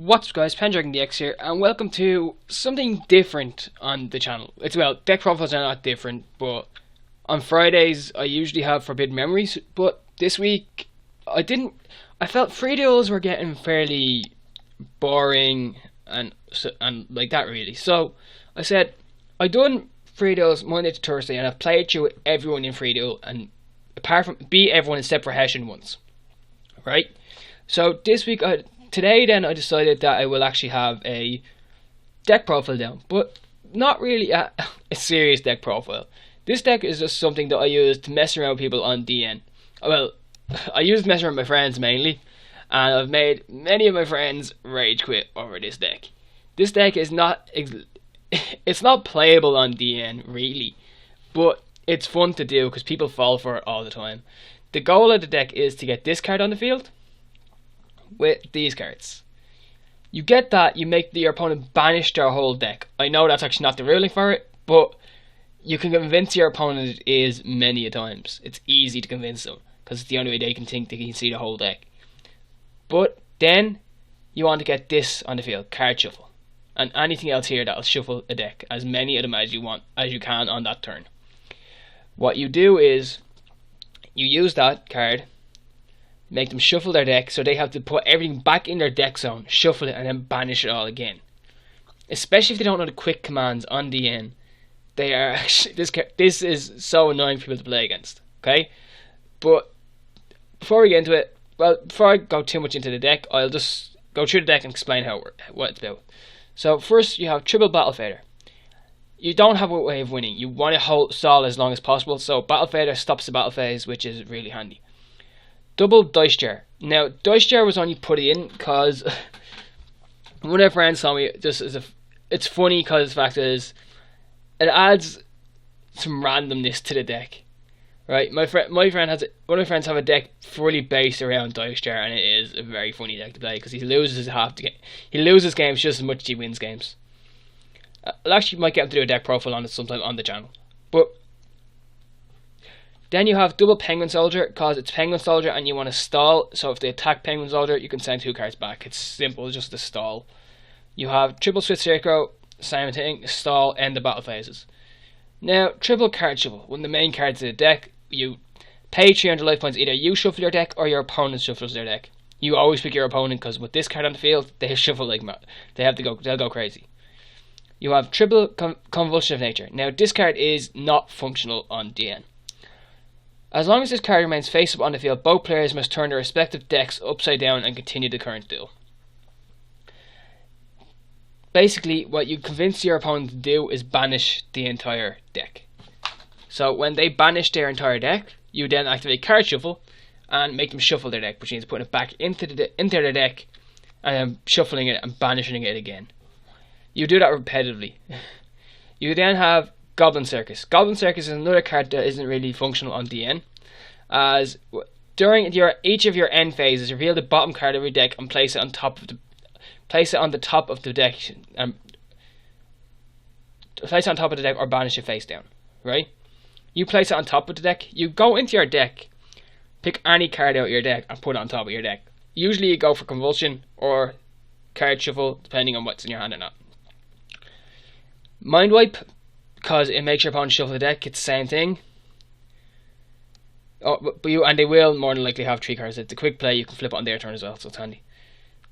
What's up guys, Pendragon DX here, and welcome to something different on the channel. Deck profiles are not different, but on Fridays I usually have Forbidden Memories, but this week I felt free duels were getting fairly boring and like that really. So I said, I done free duels Monday to Thursday and I've played through everyone in free duel and apart from beat everyone except for Hessian once. Right? So this week Today then I decided that I will actually have a deck profile down, but not really a serious deck profile. This deck is just something that I use to mess around with people on DN. Well, I use messing around with my friends mainly, and I've made many of my friends rage quit over this deck. This deck is it's not playable on DN really, but it's fun to do because people fall for it all the time. The goal of the deck is to get this card on the field with these cards. You get that, you make your opponent banish their whole deck. I know that's actually not the ruling for it, but you can convince your opponent it is many a times. It's easy to convince them because it's the only way they can think they can see the whole deck. But then you want to get this on the field, card shuffle, and anything else here that'll shuffle a deck, as many of them as you can on that turn. What you do is you use that card, make them shuffle their deck, so they have to put everything back in their deck zone, shuffle it, and then banish it all again. Especially if they don't know the quick commands on the end. They are this is so annoying for people to play against. Okay, but before we get into it, before I go too much into the deck, I'll just go through the deck and explain what it's about. So first, you have triple Battle Fader. You don't have a way of winning. You want to stall as long as possible. So Battle Fader stops the battle phase, which is really handy. Double Dice Jar. Now, Dice Jar was only put in because one of my friends told me it's funny because the fact is it adds some randomness to the deck. Right? One of my friends have a deck fully based around Dice Jar, and it is a very funny deck to play because he loses games just as much as he wins games. I actually might get him to do a deck profile on it sometime on the channel. But then you have double Penguin Soldier because it's Penguin Soldier and you want to stall. So if they attack Penguin Soldier, you can send 2 cards back. It's simple, just a stall. You have triple Swift Scarecrow, same thing, stall, end the battle phases. Now, triple Card Shuffle. One of the main cards of the deck, you pay 300 life points. Either you shuffle your deck or your opponent shuffles their deck. You always pick your opponent because with this card on the field, they shuffle like mad. They'll go crazy. You have triple Convulsion of Nature. Now, this card is not functional on DN. As long as this card remains face up on the field, both players must turn their respective decks upside down and continue the current duel. Basically, what you convince your opponent to do is banish the entire deck. So when they banish their entire deck, you then activate Card Shuffle and make them shuffle their deck, which means putting it back into their deck and then shuffling it and banishing it again. You do that repetitively. You then have Goblin Circus. Goblin Circus is another card that isn't really functional on DN. As during each of your end phases, reveal the bottom card of your deck and place it on the top of the deck. Place it on top of the deck or banish it face down. Right? You place it on top of the deck. You go into your deck, pick any card out of your deck and put it on top of your deck. Usually you go for Convulsion or Card Shuffle, depending on what's in your hand or not. Mind Wipe, because it makes your opponent shuffle the deck. It's the same thing. And they will more than likely have 3 cards. It's a quick play, you can flip it on their turn as well, so it's handy.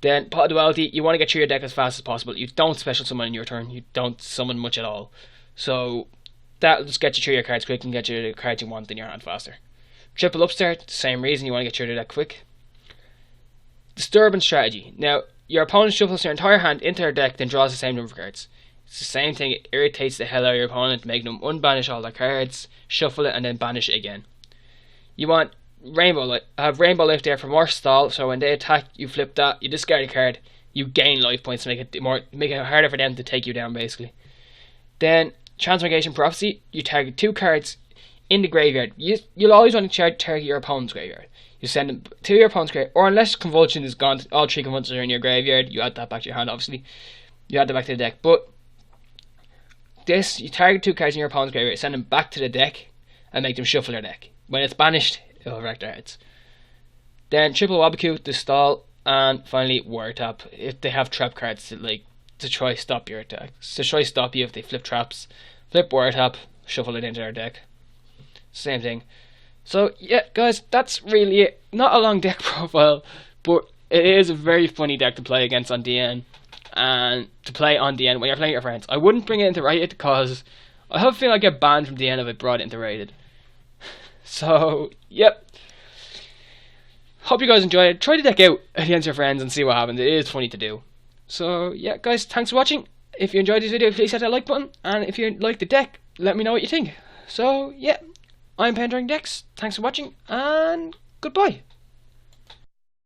Then Pot of Duality, you want to get through your deck as fast as possible. You don't special summon in your turn, you don't summon much at all. So that'll just get you through your cards quick and get you the cards you want in your hand faster. Triple Upstart, same reason, you want to get through the deck quick. Disturbance Strategy. Now, your opponent shuffles their entire hand into their deck, then draws the same number of cards. It's the same thing, it irritates the hell out of your opponent, making them unbanish all their cards, shuffle it, and then banish it again. You want Rainbow Life there for more stall, so when they attack, you flip that, you discard a card, you gain life points to make it harder for them to take you down, basically. Then, Transmigration Prophecy, you target 2 cards in the graveyard. You'll always want to target your opponent's graveyard. You send them to your opponent's graveyard, or unless Convulsion is gone, all 3 Convulsions are in your graveyard, you add that back to your hand, obviously. You add that back to the deck, but this, you target 2 cards in your opponent's graveyard, send them back to the deck, and make them shuffle their deck. When it's banished, it'll wreck their heads. Then Triple Wabaku, the stall. And finally, wire tap. If they have trap cards to try stop your attack, to try stop you if they flip traps, flip wire tap, shuffle it into their deck. Same thing. So yeah, guys, that's really it. Not a long deck profile, but it is a very funny deck to play against on DN, and to play on DN when you're playing with your friends. I wouldn't bring it into rated because I have a feeling I get banned from DN if I brought it into rated. So yep. Hope you guys enjoy it. Try the deck out against your friends and see what happens. It is funny to do. So yeah, guys, thanks for watching. If you enjoyed this video, please hit that like button, and if you like the deck, let me know what you think. So yeah, I'm Pendering Decks. Thanks for watching, and goodbye.